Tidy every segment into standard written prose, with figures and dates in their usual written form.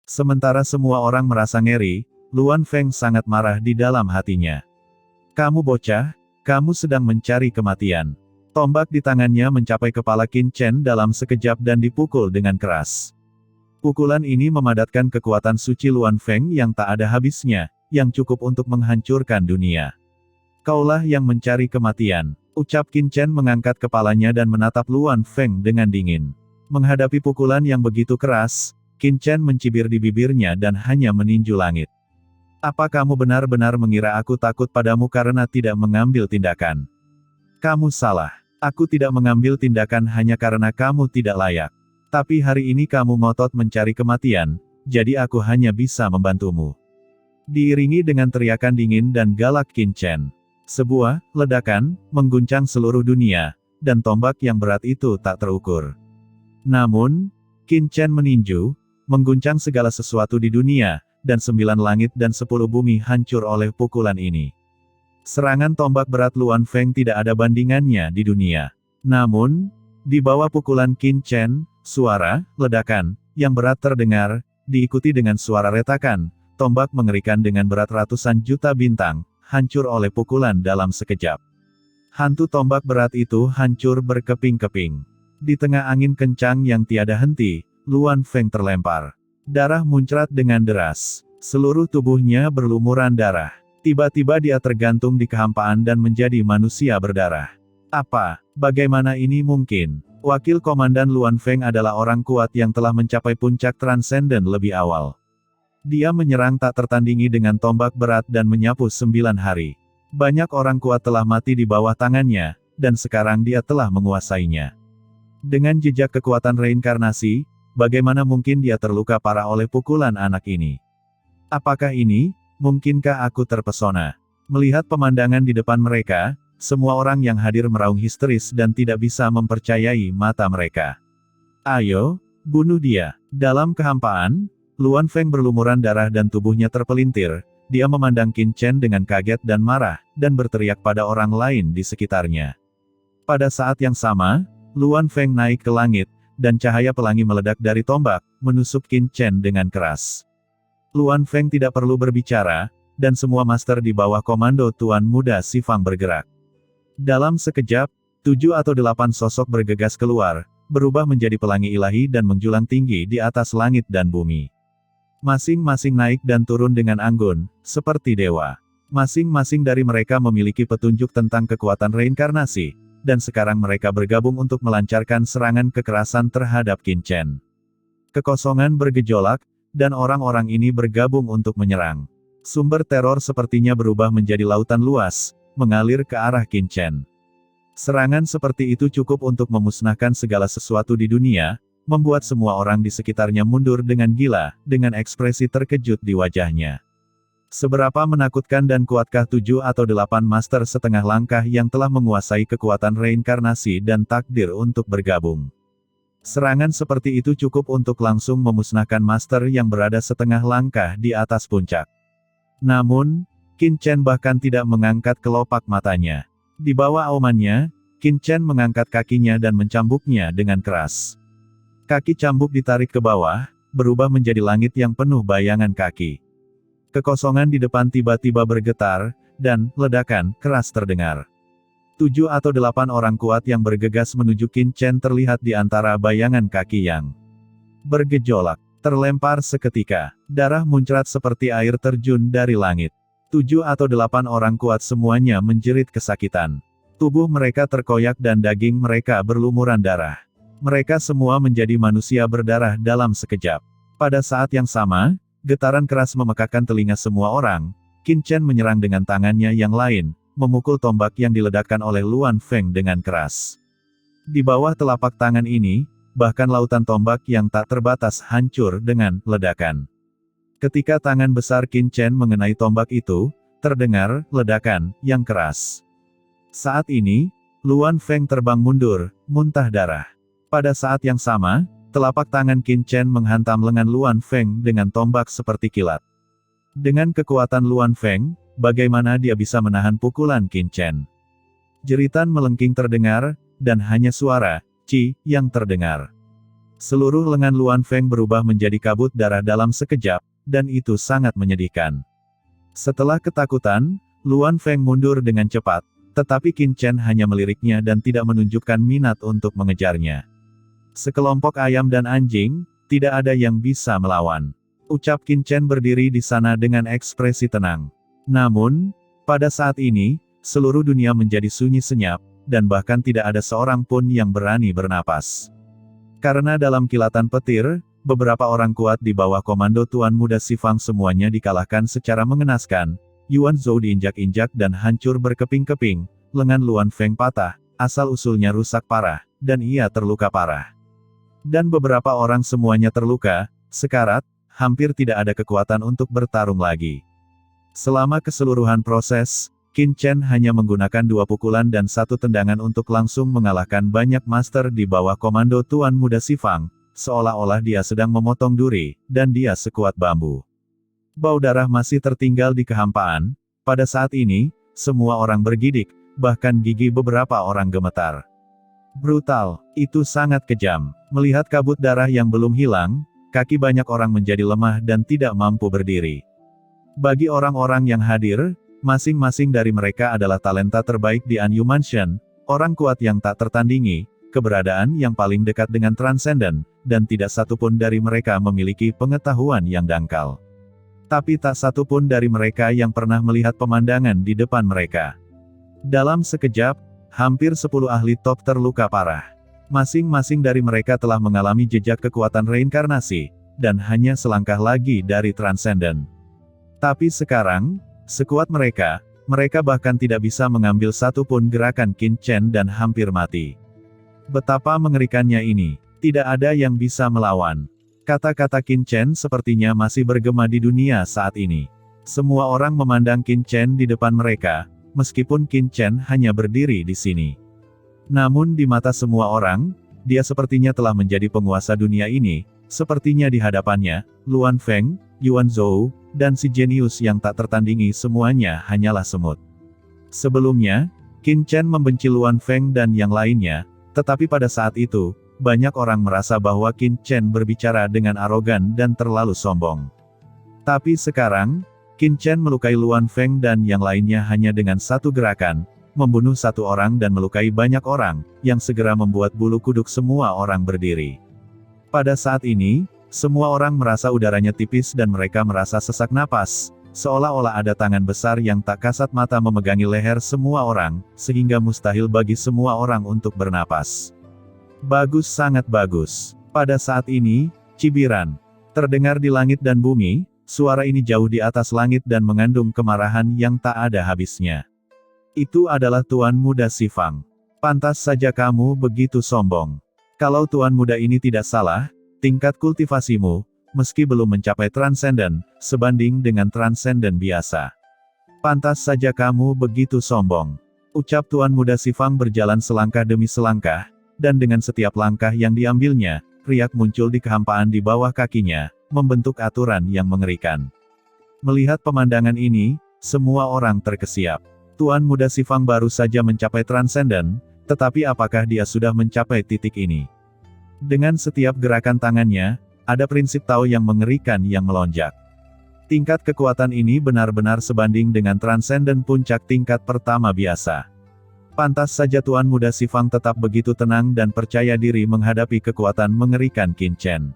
Sementara semua orang merasa ngeri, Luan Feng sangat marah di dalam hatinya. Kamu bocah, kamu sedang mencari kematian. Tombak di tangannya mencapai kepala Qin Chen dalam sekejap dan dipukul dengan keras. Pukulan ini memadatkan kekuatan suci Luan Feng yang tak ada habisnya, yang cukup untuk menghancurkan dunia. Kaulah yang mencari kematian, ucap Qin Chen mengangkat kepalanya dan menatap Luan Feng dengan dingin. Menghadapi pukulan yang begitu keras, Qin Chen mencibir di bibirnya dan hanya meninju langit. Apa kamu benar-benar mengira aku takut padamu karena tidak mengambil tindakan? Kamu salah. Aku tidak mengambil tindakan hanya karena kamu tidak layak. Tapi hari ini kamu ngotot mencari kematian, jadi aku hanya bisa membantumu. Diiringi dengan teriakan dingin dan galak Qin Chen. Sebuah ledakan mengguncang seluruh dunia, dan tombak yang berat itu tak terukur. Namun, Qin Chen meninju, mengguncang segala sesuatu di dunia, dan 9 langit dan 10 bumi hancur oleh pukulan ini. Serangan tombak berat Luan Feng tidak ada bandingannya di dunia. Namun, di bawah pukulan Qin Chen, suara ledakan yang berat terdengar, diikuti dengan suara retakan, tombak mengerikan dengan berat ratusan juta bintang, hancur oleh pukulan dalam sekejap. Hantu tombak berat itu hancur berkeping-keping. Di tengah angin kencang yang tiada henti, Luan Feng terlempar. Darah muncrat dengan deras. Seluruh tubuhnya berlumuran darah. Tiba-tiba dia tergantung di kehampaan dan menjadi manusia berdarah. Apa? Bagaimana ini mungkin? Wakil Komandan Luan Feng adalah orang kuat yang telah mencapai puncak transenden lebih awal. Dia menyerang tak tertandingi dengan tombak berat dan menyapu 9 hari. Banyak orang kuat telah mati di bawah tangannya, dan sekarang dia telah menguasainya. Dengan jejak kekuatan reinkarnasi, bagaimana mungkin dia terluka parah oleh pukulan anak ini? Apakah ini? Mungkinkah aku terpesona? Melihat pemandangan di depan mereka, semua orang yang hadir meraung histeris dan tidak bisa mempercayai mata mereka. Ayo, bunuh dia. Dalam kehampaan, Luan Feng berlumuran darah dan tubuhnya terpelintir. Dia memandang Qin Chen dengan kaget dan marah, dan berteriak pada orang lain di sekitarnya. Pada saat yang sama, Luan Feng naik ke langit, dan cahaya pelangi meledak dari tombak, menusuk Qin Chen dengan keras. Luan Feng tidak perlu berbicara, dan semua master di bawah komando Tuan Muda Sifang bergerak. Dalam sekejap, 7 atau 8 sosok bergegas keluar, berubah menjadi pelangi ilahi dan menjulang tinggi di atas langit dan bumi. Masing-masing naik dan turun dengan anggun, seperti dewa. Masing-masing dari mereka memiliki petunjuk tentang kekuatan reinkarnasi, dan sekarang mereka bergabung untuk melancarkan serangan kekerasan terhadap Qin Chen. Kekosongan bergejolak, dan orang-orang ini bergabung untuk menyerang. Sumber teror sepertinya berubah menjadi lautan luas, mengalir ke arah Qin Chen. Serangan seperti itu cukup untuk memusnahkan segala sesuatu di dunia, membuat semua orang di sekitarnya mundur dengan gila, dengan ekspresi terkejut di wajahnya. Seberapa menakutkan dan kuatkah 7 atau 8 master setengah langkah yang telah menguasai kekuatan reinkarnasi dan takdir untuk bergabung? Serangan seperti itu cukup untuk langsung memusnahkan master yang berada setengah langkah di atas puncak. Namun, Qin Chen bahkan tidak mengangkat kelopak matanya. Di bawah aumannya, Qin Chen mengangkat kakinya dan mencambuknya dengan keras. Kaki cambuk ditarik ke bawah, berubah menjadi langit yang penuh bayangan kaki. Kekosongan di depan tiba-tiba bergetar, dan ledakan keras terdengar. 7 atau 8 orang kuat yang bergegas menuju Qin Chen terlihat di antara bayangan kaki yang bergejolak. Terlempar seketika, darah muncrat seperti air terjun dari langit. 7 atau 8 orang kuat semuanya menjerit kesakitan. Tubuh mereka terkoyak dan daging mereka berlumuran darah. Mereka semua menjadi manusia berdarah dalam sekejap. Pada saat yang sama, getaran keras memekakkan telinga semua orang. Qin Chen menyerang dengan tangannya yang lain, memukul tombak yang diledakkan oleh Luan Feng dengan keras. Di bawah telapak tangan ini, bahkan lautan tombak yang tak terbatas hancur dengan ledakan. Ketika tangan besar Qin Chen mengenai tombak itu, terdengar ledakan yang keras. Saat ini, Luan Feng terbang mundur, muntah darah. Pada saat yang sama, telapak tangan Qin Chen menghantam lengan Luan Feng dengan tombak seperti kilat. Dengan kekuatan Luan Feng, bagaimana dia bisa menahan pukulan Qin Chen? Jeritan melengking terdengar, dan hanya suara "Ci" yang terdengar. Seluruh lengan Luan Feng berubah menjadi kabut darah dalam sekejap, dan itu sangat menyedihkan. Setelah ketakutan, Luan Feng mundur dengan cepat, tetapi Qin Chen hanya meliriknya dan tidak menunjukkan minat untuk mengejarnya. Sekelompok ayam dan anjing, tidak ada yang bisa melawan. Ucap Qin Chen berdiri di sana dengan ekspresi tenang. Namun, pada saat ini, seluruh dunia menjadi sunyi senyap, dan bahkan tidak ada seorang pun yang berani bernapas. Karena dalam kilatan petir, beberapa orang kuat di bawah komando Tuan Muda Xifang semuanya dikalahkan secara mengenaskan. Yuan Zhou diinjak-injak dan hancur berkeping-keping, lengan Luan Feng patah, asal-usulnya rusak parah, dan ia terluka parah. Dan beberapa orang semuanya terluka, sekarat, hampir tidak ada kekuatan untuk bertarung lagi. Selama keseluruhan proses, Qin Chen hanya menggunakan 2 pukulan dan 1 tendangan untuk langsung mengalahkan banyak master di bawah komando Tuan Muda Xifang, seolah-olah dia sedang memotong duri, dan dia sekuat bambu. Bau darah masih tertinggal di kehampaan. Pada saat ini, semua orang bergidik, bahkan gigi beberapa orang gemetar. Brutal, itu sangat kejam. Melihat kabut darah yang belum hilang, kaki banyak orang menjadi lemah dan tidak mampu berdiri. Bagi orang-orang yang hadir, masing-masing dari mereka adalah talenta terbaik di Anyu Mansion, orang kuat yang tak tertandingi, keberadaan yang paling dekat dengan transenden, dan tidak satupun dari mereka memiliki pengetahuan yang dangkal. Tapi tak satupun dari mereka yang pernah melihat pemandangan di depan mereka. Dalam sekejap, hampir 10 ahli top terluka parah. Masing-masing dari mereka telah mengalami jejak kekuatan reinkarnasi, dan hanya selangkah lagi dari transenden. Tapi sekarang, sekuat mereka, mereka bahkan tidak bisa mengambil satu pun gerakan Qin Chen dan hampir mati. Betapa mengerikannya ini, tidak ada yang bisa melawan. Kata-kata Qin Chen sepertinya masih bergema di dunia saat ini. Semua orang memandang Qin Chen di depan mereka, meskipun Qin Chen hanya berdiri di sini. Namun di mata semua orang, dia sepertinya telah menjadi penguasa dunia ini, sepertinya di hadapannya, Luan Feng, Yuan Zhou, dan si jenius yang tak tertandingi semuanya hanyalah semut. Sebelumnya, Qin Chen membenci Luan Feng dan yang lainnya, tetapi pada saat itu, banyak orang merasa bahwa Qin Chen berbicara dengan arogan dan terlalu sombong. Tapi sekarang, Qin Chen melukai Luan Feng dan yang lainnya hanya dengan 1 gerakan, membunuh 1 orang dan melukai banyak orang, yang segera membuat bulu kuduk semua orang berdiri. Pada saat ini, semua orang merasa udaranya tipis dan mereka merasa sesak napas, seolah-olah ada tangan besar yang tak kasat mata memegangi leher semua orang, sehingga mustahil bagi semua orang untuk bernapas. Bagus, sangat bagus. Pada saat ini, cibiran terdengar di langit dan bumi, suara ini jauh di atas langit dan mengandung kemarahan yang tak ada habisnya. Itu adalah Tuan Muda Xifang. Pantas saja kamu begitu sombong. Kalau Tuan Muda ini tidak salah, tingkat kultivasimu, meski belum mencapai transenden, sebanding dengan transenden biasa. Pantas saja kamu begitu sombong. Ucap Tuan Muda Xifang berjalan selangkah demi selangkah, dan dengan setiap langkah yang diambilnya, riak muncul di kehampaan di bawah kakinya, membentuk aturan yang mengerikan. Melihat pemandangan ini, semua orang terkesiap. Tuan Muda Xifang baru saja mencapai transenden, tetapi apakah dia sudah mencapai titik ini? Dengan setiap gerakan tangannya, ada prinsip Tao yang mengerikan yang melonjak. Tingkat kekuatan ini benar-benar sebanding dengan transenden puncak tingkat pertama biasa. Pantas saja Tuan Muda Xifang tetap begitu tenang dan percaya diri menghadapi kekuatan mengerikan Qin Chen.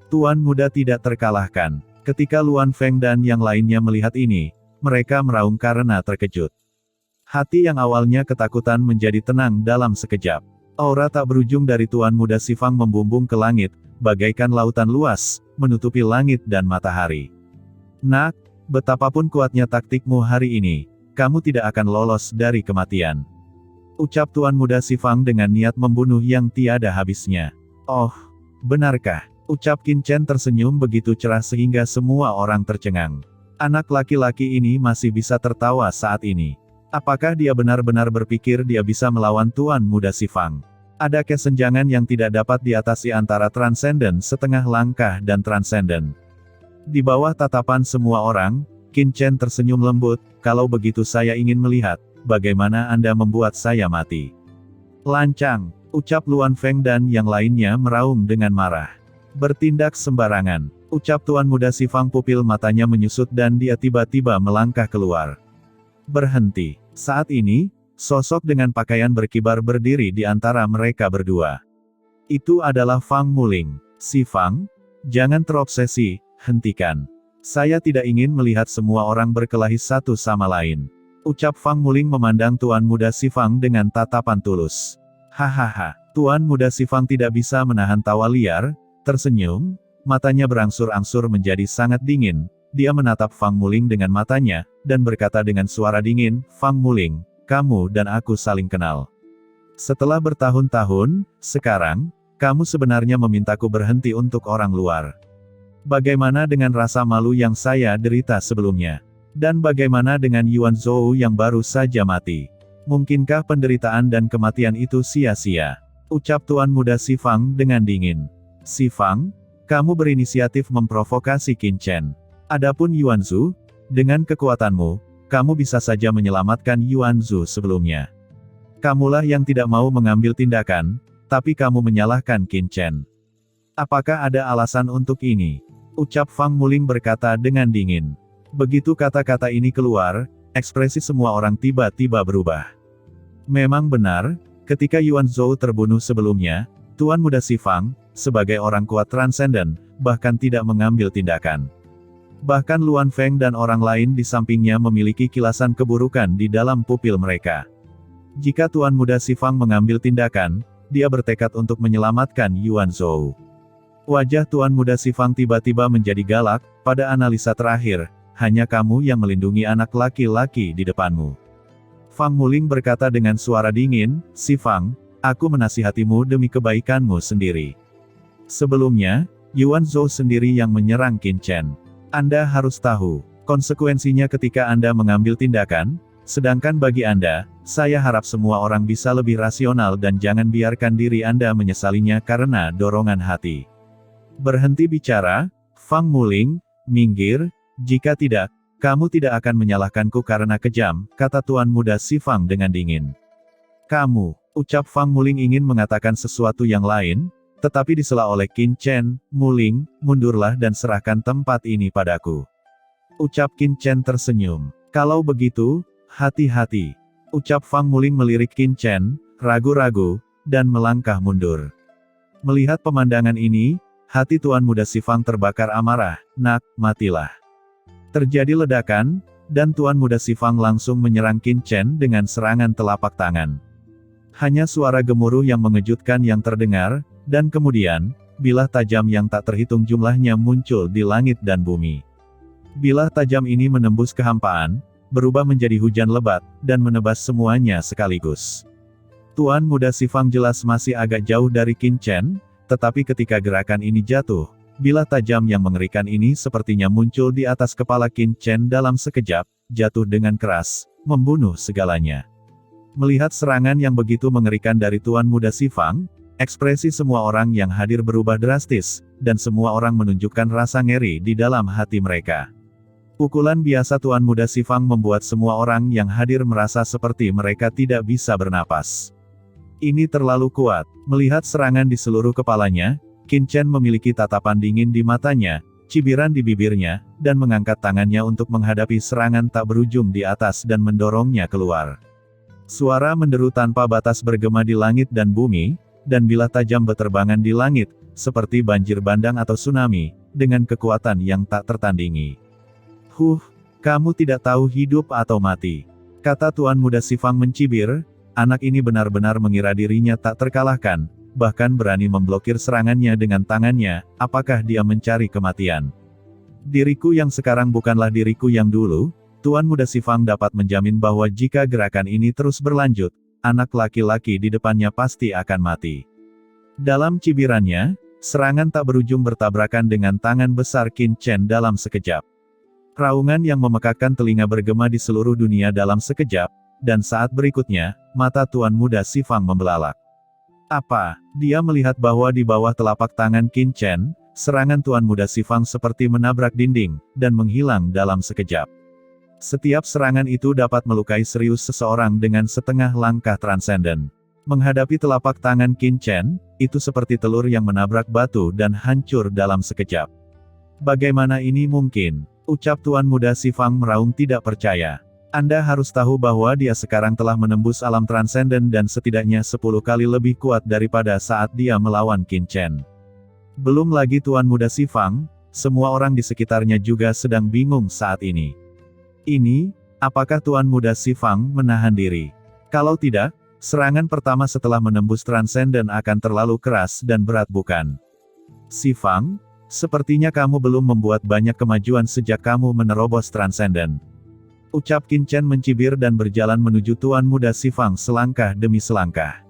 Tuan Muda tidak terkalahkan. Ketika Luan Feng dan yang lainnya melihat ini, mereka meraung karena terkejut. Hati yang awalnya ketakutan menjadi tenang dalam sekejap. Aura tak berujung dari Tuan Muda Xifang membumbung ke langit, bagaikan lautan luas, menutupi langit dan matahari. Nak, betapapun kuatnya taktikmu hari ini, kamu tidak akan lolos dari kematian. Ucap Tuan Muda Xifang dengan niat membunuh yang tiada habisnya. Oh, benarkah? Ucap Qin Chen tersenyum begitu cerah sehingga semua orang tercengang. Anak laki-laki ini masih bisa tertawa saat ini. Apakah dia benar-benar berpikir dia bisa melawan Tuan Muda Xifang? Ada kesenjangan yang tidak dapat diatasi antara transenden setengah langkah dan transenden. Di bawah tatapan semua orang, Qin Chen tersenyum lembut, kalau begitu saya ingin melihat, bagaimana Anda membuat saya mati. Lancang. Ucap Luan Feng dan yang lainnya meraung dengan marah. Bertindak sembarangan. Ucap Tuan Muda Xifang, pupil matanya menyusut dan dia tiba-tiba melangkah keluar. Berhenti. Saat ini, sosok dengan pakaian berkibar berdiri di antara mereka berdua. Itu adalah Fang Muling. Xifang, jangan terobsesi, hentikan. Saya tidak ingin melihat semua orang berkelahi satu sama lain. Ucap Fang Muling memandang Tuan Muda Xifang dengan tatapan tulus. Hahaha, Tuan Muda Xifang tidak bisa menahan tawa liar, tersenyum, matanya berangsur-angsur menjadi sangat dingin. Dia menatap Fang Muling dengan matanya, dan berkata dengan suara dingin, Fang Muling, kamu dan aku saling kenal. Setelah bertahun-tahun, sekarang, kamu sebenarnya memintaku berhenti untuk orang luar. Bagaimana dengan rasa malu yang saya derita sebelumnya? Dan bagaimana dengan Yuan Zhou yang baru saja mati? Mungkinkah penderitaan dan kematian itu sia-sia? Ucap Tuan Muda Xifang dengan dingin. Xifang, kamu berinisiatif memprovokasi Qin Chen. Adapun Yuan Zhu, dengan kekuatanmu, kamu bisa saja menyelamatkan Yuan Zhu sebelumnya. Kamulah yang tidak mau mengambil tindakan, tapi kamu menyalahkan Qin Chen. Apakah ada alasan untuk ini? Ucap Fang Muling berkata dengan dingin. Begitu kata-kata ini keluar, ekspresi semua orang tiba-tiba berubah. Memang benar, ketika Yuan Zhou terbunuh sebelumnya, Tuan Muda Xifang, sebagai orang kuat transenden, bahkan tidak mengambil tindakan. Bahkan Luan Feng dan orang lain di sampingnya memiliki kilasan keburukan di dalam pupil mereka. Jika Tuan Muda Xifang mengambil tindakan, dia bertekad untuk menyelamatkan Yuan Zhou. Wajah Tuan Muda Xifang tiba-tiba menjadi galak. Pada analisa terakhir, hanya kamu yang melindungi anak laki-laki di depanmu. Fang Muling berkata dengan suara dingin, Xifang, aku menasihatimu demi kebaikanmu sendiri. Sebelumnya, Yuan Zhou sendiri yang menyerang Qin Chen. Anda harus tahu, konsekuensinya ketika Anda mengambil tindakan, sedangkan bagi Anda, saya harap semua orang bisa lebih rasional dan jangan biarkan diri Anda menyesalinya karena dorongan hati. Berhenti bicara, Fang Muling, minggir, jika tidak, kamu tidak akan menyalahkanku karena kejam, kata Tuan Muda Xifang dengan dingin. Kamu, ucap Fang Muling ingin mengatakan sesuatu yang lain, tetapi disela oleh Qin Chen. Muling, mundurlah dan serahkan tempat ini padaku. Ucap Qin Chen tersenyum. Kalau begitu, hati-hati. Ucap Fang Muling melirik Qin Chen, ragu-ragu, dan melangkah mundur. Melihat pemandangan ini, hati Tuan Muda Xifang terbakar amarah. Nak, matilah. Terjadi ledakan, dan Tuan Muda Xifang langsung menyerang Qin Chen dengan serangan telapak tangan. Hanya suara gemuruh yang mengejutkan yang terdengar, dan kemudian, bilah tajam yang tak terhitung jumlahnya muncul di langit dan bumi. Bilah tajam ini menembus kehampaan, berubah menjadi hujan lebat, dan menebas semuanya sekaligus. Tuan Muda Xifang jelas masih agak jauh dari Qin Chen, tetapi ketika gerakan ini jatuh, bilah tajam yang mengerikan ini sepertinya muncul di atas kepala Qin Chen dalam sekejap, jatuh dengan keras, membunuh segalanya. Melihat serangan yang begitu mengerikan dari Tuan Muda Xifang, ekspresi semua orang yang hadir berubah drastis, dan semua orang menunjukkan rasa ngeri di dalam hati mereka. Pukulan biasa Tuan Muda Xifang membuat semua orang yang hadir merasa seperti mereka tidak bisa bernapas. Ini terlalu kuat. Melihat serangan di seluruh kepalanya, Qin Chen memiliki tatapan dingin di matanya, cibiran di bibirnya, dan mengangkat tangannya untuk menghadapi serangan tak berujung di atas dan mendorongnya keluar. Suara menderu tanpa batas bergema di langit dan bumi, dan bilah tajam berterbangan di langit, seperti banjir bandang atau tsunami, dengan kekuatan yang tak tertandingi. Kamu tidak tahu hidup atau mati. Kata Tuan Muda Xifang mencibir, anak ini benar-benar mengira dirinya tak terkalahkan, bahkan berani memblokir serangannya dengan tangannya, apakah dia mencari kematian? Diriku yang sekarang bukanlah diriku yang dulu. Tuan Muda Xifang dapat menjamin bahwa jika gerakan ini terus berlanjut, anak laki-laki di depannya pasti akan mati. Dalam cibirannya, serangan tak berujung bertabrakan dengan tangan besar Qin Chen dalam sekejap. Raungan yang memekakkan telinga bergema di seluruh dunia dalam sekejap, dan saat berikutnya, mata Tuan Muda Xifang membelalak. Apa? Dia melihat bahwa di bawah telapak tangan Qin Chen, serangan Tuan Muda Xifang seperti menabrak dinding, dan menghilang dalam sekejap. Setiap serangan itu dapat melukai serius seseorang dengan setengah langkah transenden. Menghadapi telapak tangan Qin Chen, itu seperti telur yang menabrak batu dan hancur dalam sekejap. Bagaimana ini mungkin? Ucap Tuan Muda Si Fang meraung tidak percaya. Anda harus tahu bahwa dia sekarang telah menembus alam transenden dan setidaknya 10 kali lebih kuat daripada saat dia melawan Qin Chen. Belum lagi Tuan Muda Si Fang, semua orang di sekitarnya juga sedang bingung saat ini. Ini, apakah Tuan Muda Si Fang menahan diri? Kalau tidak, serangan pertama setelah menembus transenden akan terlalu keras dan berat bukan? Si Fang, sepertinya kamu belum membuat banyak kemajuan sejak kamu menerobos transenden. Ucap Qin Chen mencibir dan berjalan menuju Tuan Muda Si Fang selangkah demi selangkah.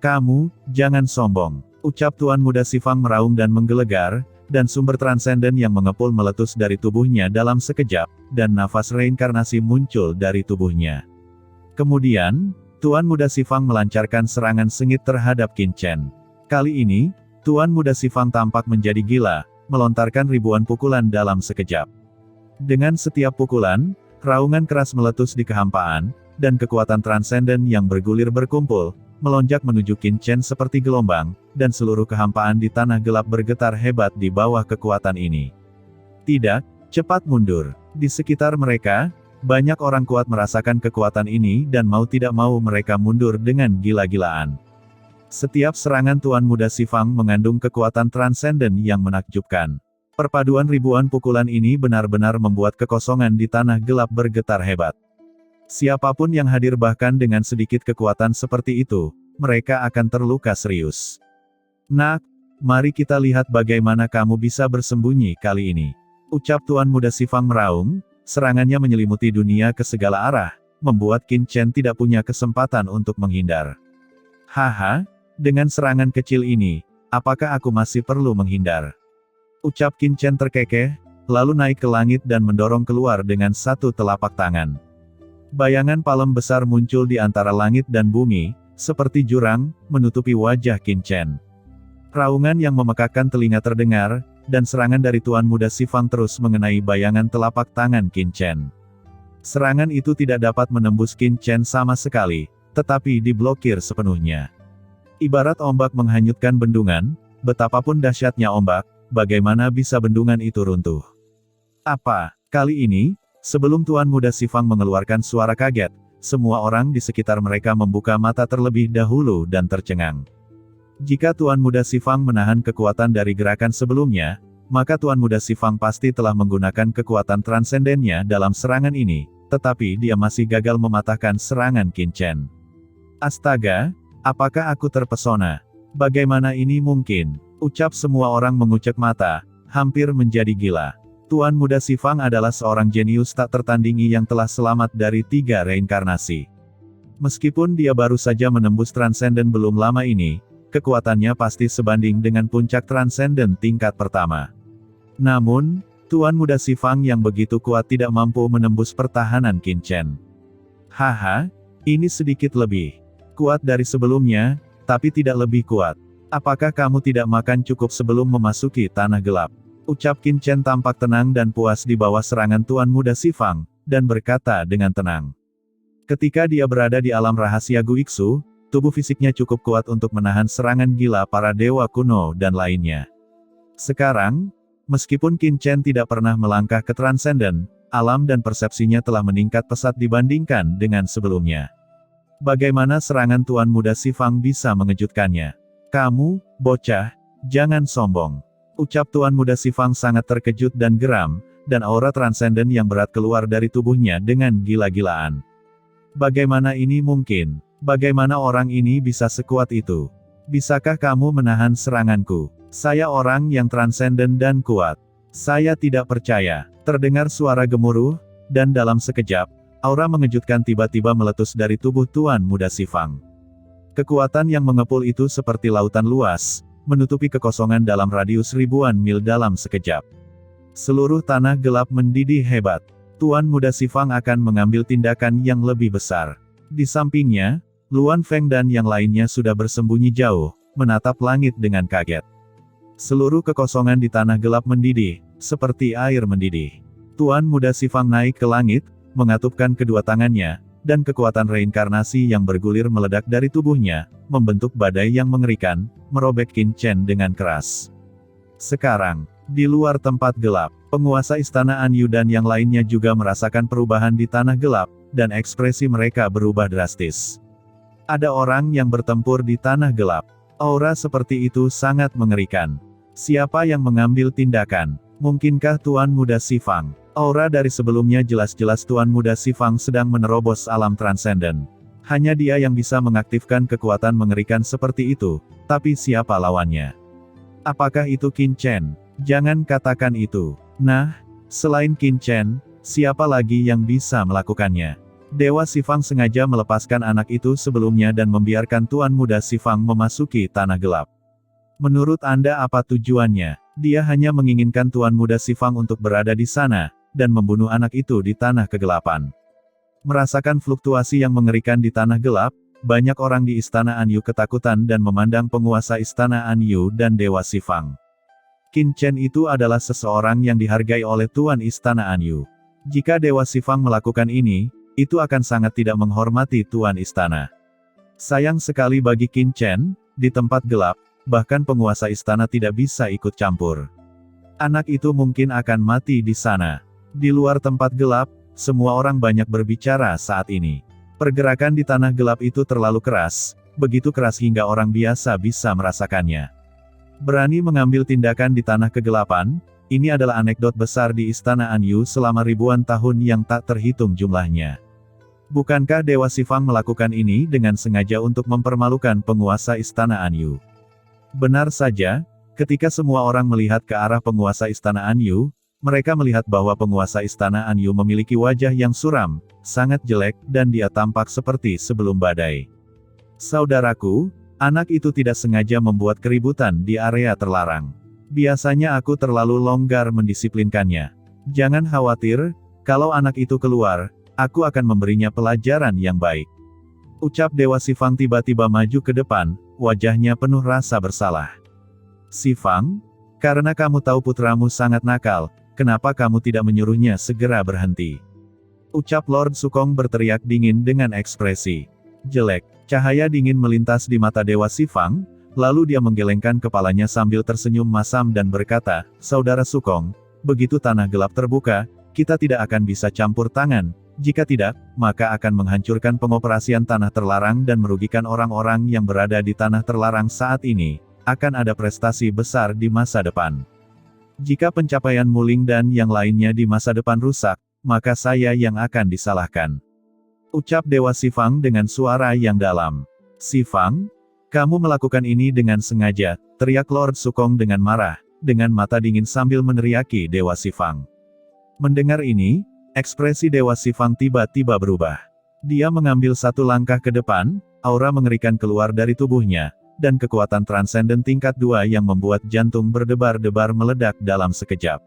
Kamu, jangan sombong. Ucap Tuan Muda Si Fang meraung dan menggelegar, dan sumber transenden yang mengepul meletus dari tubuhnya dalam sekejap, dan nafas reinkarnasi muncul dari tubuhnya. Kemudian, Tuan Muda Si Fang melancarkan serangan sengit terhadap Qin Chen. Kali ini, Tuan Muda Si Fang tampak menjadi gila, melontarkan ribuan pukulan dalam sekejap. Dengan setiap pukulan, raungan keras meletus di kehampaan, dan kekuatan transenden yang bergulir berkumpul, melonjak menuju Qin Chen seperti gelombang, dan seluruh kehampaan di tanah gelap bergetar hebat di bawah kekuatan ini. Tidak, cepat mundur. Di sekitar mereka, banyak orang kuat merasakan kekuatan ini dan mau tidak mau mereka mundur dengan gila-gilaan. Setiap serangan Tuan Muda Si Fang mengandung kekuatan transenden yang menakjubkan. Perpaduan ribuan pukulan ini benar-benar membuat kekosongan di tanah gelap bergetar hebat. Siapapun yang hadir bahkan dengan sedikit kekuatan seperti itu, mereka akan terluka serius. Nak, mari kita lihat bagaimana kamu bisa bersembunyi kali ini. Ucap Tuan Muda Si Fang meraung. Serangannya menyelimuti dunia ke segala arah, membuat Qin Chen tidak punya kesempatan untuk menghindar. Haha, dengan serangan kecil ini, apakah aku masih perlu menghindar? Ucap Qin Chen terkekeh, lalu naik ke langit dan mendorong keluar dengan satu telapak tangan. Bayangan palem besar muncul di antara langit dan bumi, seperti jurang, menutupi wajah Qin Chen. Raungan yang memekakkan telinga terdengar, dan serangan dari Tuan Muda Si Fang terus mengenai bayangan telapak tangan Qin Chen. Serangan itu tidak dapat menembus Qin Chen sama sekali, tetapi diblokir sepenuhnya. Ibarat ombak menghanyutkan bendungan, betapapun dahsyatnya ombak, bagaimana bisa bendungan itu runtuh? Apa, kali ini, sebelum Tuan Muda Si Fang mengeluarkan suara kaget, semua orang di sekitar mereka membuka mata terlebih dahulu dan tercengang. Jika Tuan Muda Si Fang menahan kekuatan dari gerakan sebelumnya, maka Tuan Muda Si Fang pasti telah menggunakan kekuatan transendennya dalam serangan ini, tetapi dia masih gagal mematahkan serangan Qin Chen. Astaga, apakah aku terpesona? Bagaimana ini mungkin? Ucap semua orang mengucek mata, hampir menjadi gila. Tuan Muda Si Fang adalah seorang jenius tak tertandingi yang telah selamat dari 3 reinkarnasi. Meskipun dia baru saja menembus transenden belum lama ini, kekuatannya pasti sebanding dengan puncak transenden tingkat pertama. Namun, Tuan Muda Si Fang yang begitu kuat tidak mampu menembus pertahanan Qin Chen. Haha, ini sedikit lebih kuat dari sebelumnya, tapi tidak lebih kuat. Apakah kamu tidak makan cukup sebelum memasuki tanah gelap? Ucap Qin Chen tampak tenang dan puas di bawah serangan Tuan Muda Si Fang, dan berkata dengan tenang. Ketika dia berada di alam rahasia Guiksu, tubuh fisiknya cukup kuat untuk menahan serangan gila para dewa kuno dan lainnya. Sekarang, meskipun Qin Chen tidak pernah melangkah ke transenden, alam dan persepsinya telah meningkat pesat dibandingkan dengan sebelumnya. Bagaimana serangan Tuan Muda Si Fang bisa mengejutkannya? Kamu, bocah, jangan sombong. Ucap Tuan Muda Si Fang sangat terkejut dan geram, dan aura transenden yang berat keluar dari tubuhnya dengan gila-gilaan. Bagaimana ini mungkin? Bagaimana orang ini bisa sekuat itu? Bisakah kamu menahan seranganku? Saya orang yang transenden dan kuat. Saya tidak percaya. Terdengar suara gemuruh, dan dalam sekejap, aura mengejutkan tiba-tiba meletus dari tubuh Tuan Muda Si Fang. Kekuatan yang mengepul itu seperti lautan luas, menutupi kekosongan dalam radius ribuan mil dalam sekejap. Seluruh tanah gelap mendidih hebat. Tuan Muda Si Fang akan mengambil tindakan yang lebih besar. Di sampingnya, Luan Feng dan yang lainnya sudah bersembunyi jauh, menatap langit dengan kaget. Seluruh kekosongan di tanah gelap mendidih, seperti air mendidih. Tuan Muda Si Fang naik ke langit, mengatupkan kedua tangannya, dan kekuatan reinkarnasi yang bergulir meledak dari tubuhnya, membentuk badai yang mengerikan, merobek Qin Chen dengan keras. Sekarang, di luar tempat gelap, penguasa istana Anyu dan yang lainnya juga merasakan perubahan di tanah gelap, dan ekspresi mereka berubah drastis. Ada orang yang bertempur di tanah gelap. Aura seperti itu sangat mengerikan. Siapa yang mengambil tindakan? Mungkinkah Tuan Muda Xifang? Aura dari sebelumnya jelas-jelas Tuan Muda Xifang sedang menerobos alam transenden. Hanya dia yang bisa mengaktifkan kekuatan mengerikan seperti itu, tapi siapa lawannya? Apakah itu Qin Chen? Jangan katakan itu. Nah, selain Qin Chen, siapa lagi yang bisa melakukannya? Dewa Xifang sengaja melepaskan anak itu sebelumnya dan membiarkan Tuan Muda Xifang memasuki tanah gelap. Menurut Anda apa tujuannya? Dia hanya menginginkan Tuan Muda Xifang untuk berada di sana, dan membunuh anak itu di tanah kegelapan. Merasakan fluktuasi yang mengerikan di tanah gelap, banyak orang di istana Anyu ketakutan dan memandang penguasa istana Anyu dan Dewa Xifang. Qin Chen itu adalah seseorang yang dihargai oleh Tuan Istana Anyu. Jika Dewa Xifang melakukan ini, itu akan sangat tidak menghormati Tuan Istana. Sayang sekali bagi Qin Chen, di tempat gelap, bahkan penguasa istana tidak bisa ikut campur. Anak itu mungkin akan mati di sana. Di luar tempat gelap, semua orang banyak berbicara saat ini. Pergerakan di tanah gelap itu terlalu keras, begitu keras hingga orang biasa bisa merasakannya. Berani mengambil tindakan di tanah kegelapan, ini adalah anekdot besar di Istana Anyu selama ribuan tahun yang tak terhitung jumlahnya. Bukankah Dewa Xifang melakukan ini dengan sengaja untuk mempermalukan penguasa Istana Anyu? Benar saja, ketika semua orang melihat ke arah penguasa Istana Anyu, mereka melihat bahwa penguasa Istana Anyu memiliki wajah yang suram, sangat jelek, dan dia tampak seperti sebelum badai. Saudaraku, anak itu tidak sengaja membuat keributan di area terlarang. Biasanya aku terlalu longgar mendisiplinkannya. Jangan khawatir, kalau anak itu keluar, aku akan memberinya pelajaran yang baik. Ucap Dewa Xifang tiba-tiba maju ke depan, wajahnya penuh rasa bersalah. Xifang, karena kamu tahu putramu sangat nakal, kenapa kamu tidak menyuruhnya segera berhenti? Ucap Lord Sukong berteriak dingin dengan ekspresi jelek. Cahaya dingin melintas di mata Dewa Xifang, lalu dia menggelengkan kepalanya sambil tersenyum masam dan berkata, Saudara Sukong, begitu tanah gelap terbuka, kita tidak akan bisa campur tangan. Jika tidak, maka akan menghancurkan pengoperasian tanah terlarang dan merugikan orang-orang yang berada di tanah terlarang saat ini. Akan ada prestasi besar di masa depan. Jika pencapaian Muling dan yang lainnya di masa depan rusak, maka saya yang akan disalahkan. Ucap Dewa Xifang dengan suara yang dalam. Xifang, kamu melakukan ini dengan sengaja, teriak Lord Sukong dengan marah, dengan mata dingin sambil meneriaki Dewa Xifang. Mendengar ini, ekspresi Dewa Xifang tiba-tiba berubah. Dia mengambil satu langkah ke depan, aura mengerikan keluar dari tubuhnya, dan kekuatan transenden tingkat 2 yang membuat jantung berdebar-debar meledak dalam sekejap.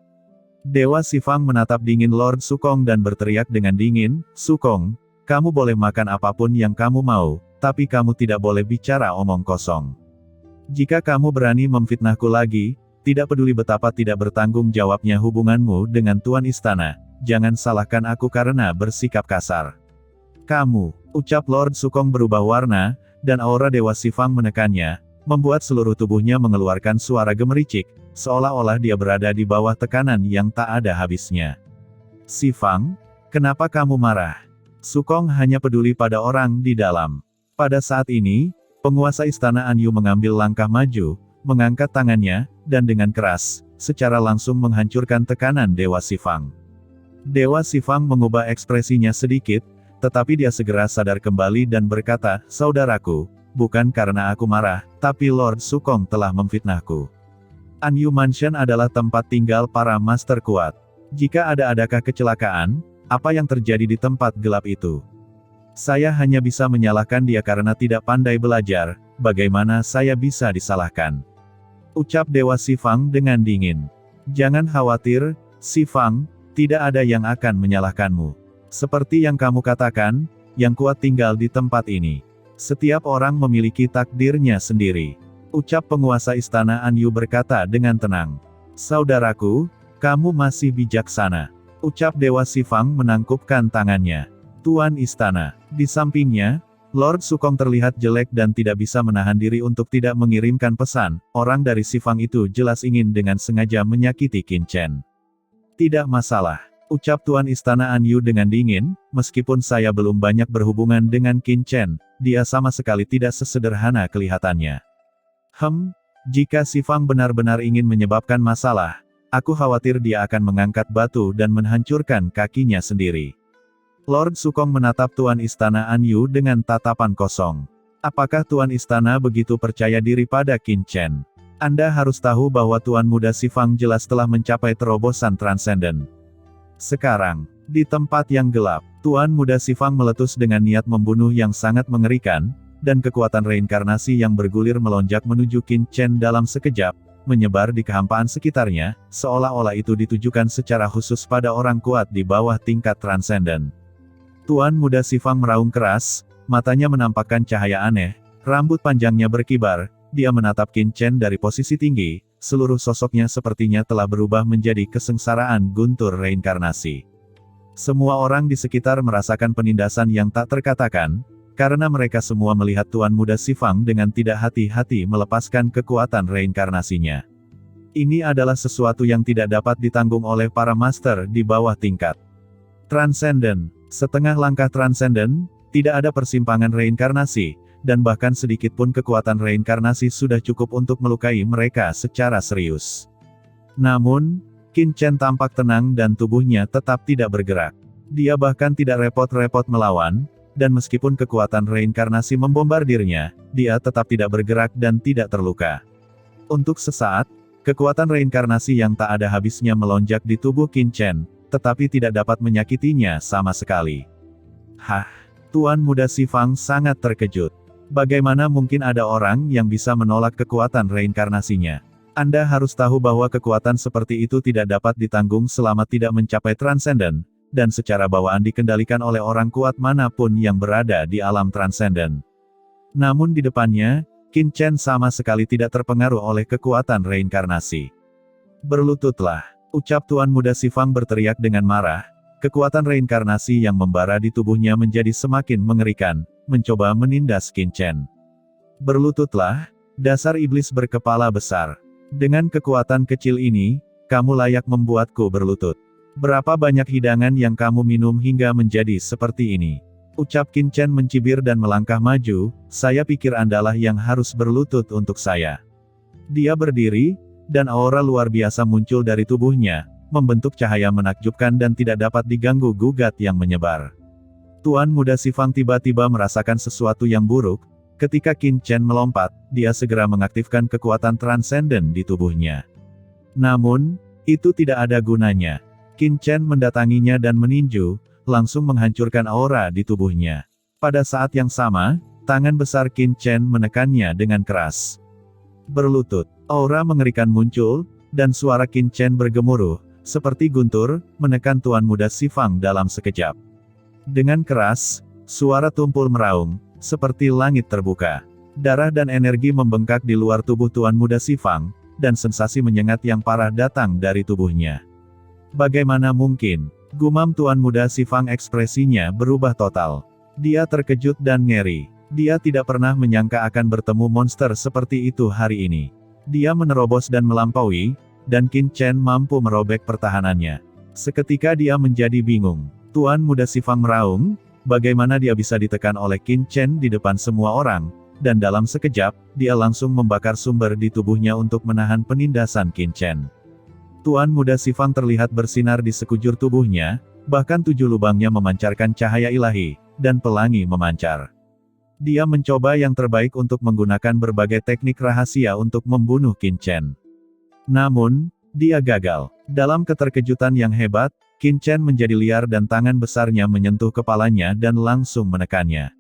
Dewa Xifang menatap dingin Lord Sukong dan berteriak dengan dingin, Sukong, kamu boleh makan apapun yang kamu mau, tapi kamu tidak boleh bicara omong kosong. Jika kamu berani memfitnahku lagi, tidak peduli betapa tidak bertanggung jawabnya hubunganmu dengan Tuan Istana, jangan salahkan aku karena bersikap kasar. Kamu, ucap Lord Sukong berubah warna, dan aura Dewa Xifang menekannya, membuat seluruh tubuhnya mengeluarkan suara gemericik, seolah-olah dia berada di bawah tekanan yang tak ada habisnya. Xifang, kenapa kamu marah? Sukong hanya peduli pada orang di dalam. Pada saat ini, penguasa Istana Anyu mengambil langkah maju, mengangkat tangannya, dan dengan keras, secara langsung menghancurkan tekanan Dewa Xifang. Dewa Xifang mengubah ekspresinya sedikit, tetapi dia segera sadar kembali dan berkata, Saudaraku, bukan karena aku marah, tapi Lord Sukong telah memfitnahku. Anyu Mansion adalah tempat tinggal para master kuat. Jika adakah kecelakaan, apa yang terjadi di tempat gelap itu? Saya hanya bisa menyalahkan dia karena tidak pandai belajar, bagaimana saya bisa disalahkan? Ucap Dewa Xifang dengan dingin. Jangan khawatir, Xifang, tidak ada yang akan menyalahkanmu. Seperti yang kamu katakan, yang kuat tinggal di tempat ini. Setiap orang memiliki takdirnya sendiri. Ucap penguasa Istana Anyu berkata dengan tenang. Saudaraku, kamu masih bijaksana. Ucap Dewa Xifang menangkupkan tangannya. Tuan Istana, Di sampingnya, Lord Sukong terlihat jelek dan tidak bisa menahan diri untuk tidak mengirimkan pesan. Orang dari Sifang itu jelas ingin dengan sengaja menyakiti Qin Chen. Tidak masalah, ucap Tuan Istana An Yu dengan dingin, meskipun saya belum banyak berhubungan dengan Qin Chen, dia sama sekali tidak sesederhana kelihatannya. Jika Sifang benar-benar ingin menyebabkan masalah, aku khawatir dia akan mengangkat batu dan menghancurkan kakinya sendiri. Lord Sukong menatap Tuan Istana An Yu dengan tatapan kosong. Apakah Tuan Istana begitu percaya diri pada Qin Chen? Anda harus tahu bahwa Tuan Muda Sifang jelas telah mencapai terobosan transenden. Sekarang, di tempat yang gelap, Tuan Muda Sifang meletus dengan niat membunuh yang sangat mengerikan, dan kekuatan reinkarnasi yang bergulir melonjak menuju Qin Chen dalam sekejap, menyebar di kehampaan sekitarnya, seolah-olah itu ditujukan secara khusus pada orang kuat di bawah tingkat transenden. Tuan Muda Sifang meraung keras, matanya menampakkan cahaya aneh, rambut panjangnya berkibar, dia menatap Qin Chen dari posisi tinggi, seluruh sosoknya sepertinya telah berubah menjadi kesengsaraan guntur reinkarnasi. Semua orang di sekitar merasakan penindasan yang tak terkatakan, karena mereka semua melihat Tuan Muda Sifang dengan tidak hati-hati melepaskan kekuatan reinkarnasinya. Ini adalah sesuatu yang tidak dapat ditanggung oleh para master di bawah tingkat transenden. Setengah langkah transenden, tidak ada persimpangan reinkarnasi, dan bahkan sedikit pun kekuatan reinkarnasi sudah cukup untuk melukai mereka secara serius. Namun, Qin Chen tampak tenang dan tubuhnya tetap tidak bergerak. Dia bahkan tidak repot-repot melawan, dan meskipun kekuatan reinkarnasi membombardirnya, dia tetap tidak bergerak dan tidak terluka. Untuk sesaat, kekuatan reinkarnasi yang tak ada habisnya melonjak di tubuh Qin Chen, tetapi tidak dapat menyakitinya sama sekali. Tuan Muda Sifang sangat terkejut. Bagaimana mungkin ada orang yang bisa menolak kekuatan reinkarnasinya? Anda harus tahu bahwa kekuatan seperti itu tidak dapat ditanggung selama tidak mencapai transenden, dan secara bawaan dikendalikan oleh orang kuat manapun yang berada di alam transenden. Namun di depannya, Qin Chen sama sekali tidak terpengaruh oleh kekuatan reinkarnasi. Berlututlah, ucap Tuan Muda Sifang berteriak dengan marah, kekuatan reinkarnasi yang membara di tubuhnya menjadi semakin mengerikan, mencoba menindas Qin Chen. Berlututlah, dasar iblis berkepala besar. Dengan kekuatan kecil ini, kamu layak membuatku berlutut. Berapa banyak hidangan yang kamu minum hingga menjadi seperti ini? Ucap Qin Chen mencibir dan melangkah maju, saya pikir Andalah yang harus berlutut untuk saya. Dia berdiri, dan aura luar biasa muncul dari tubuhnya, membentuk cahaya menakjubkan dan tidak dapat diganggu gugat yang menyebar. Tuan Muda Sifang tiba-tiba merasakan sesuatu yang buruk, ketika Qin Chen melompat, dia segera mengaktifkan kekuatan transenden di tubuhnya. Namun, itu tidak ada gunanya. Qin Chen mendatanginya dan meninju, langsung menghancurkan aura di tubuhnya. Pada saat yang sama, tangan besar Qin Chen menekannya dengan keras. Berlutut, aura mengerikan muncul, dan suara Qin Chen bergemuruh, seperti guntur, menekan Tuan Muda Sifang dalam sekejap. Dengan keras, suara tumpul meraung, seperti langit terbuka. Darah dan energi membengkak di luar tubuh Tuan Muda Sifang, dan sensasi menyengat yang parah datang dari tubuhnya. Bagaimana mungkin? Gumam Tuan Muda Sifang, ekspresinya berubah total. Dia terkejut dan ngeri. Dia tidak pernah menyangka akan bertemu monster seperti itu hari ini. Dia menerobos dan melampaui, dan Qin Chen mampu merobek pertahanannya. Seketika dia menjadi bingung. Tuan Muda Sifang meraung, bagaimana dia bisa ditekan oleh Qin Chen di depan semua orang, dan dalam sekejap, dia langsung membakar sumber di tubuhnya untuk menahan penindasan Qin Chen. Tuan Muda Sifang terlihat bersinar di sekujur tubuhnya, bahkan 7 lubangnya memancarkan cahaya ilahi, dan pelangi memancar. Dia mencoba yang terbaik untuk menggunakan berbagai teknik rahasia untuk membunuh Qin Chen. Namun, dia gagal. Dalam keterkejutan yang hebat, Qin Chen menjadi liar dan tangan besarnya menyentuh kepalanya dan langsung menekannya.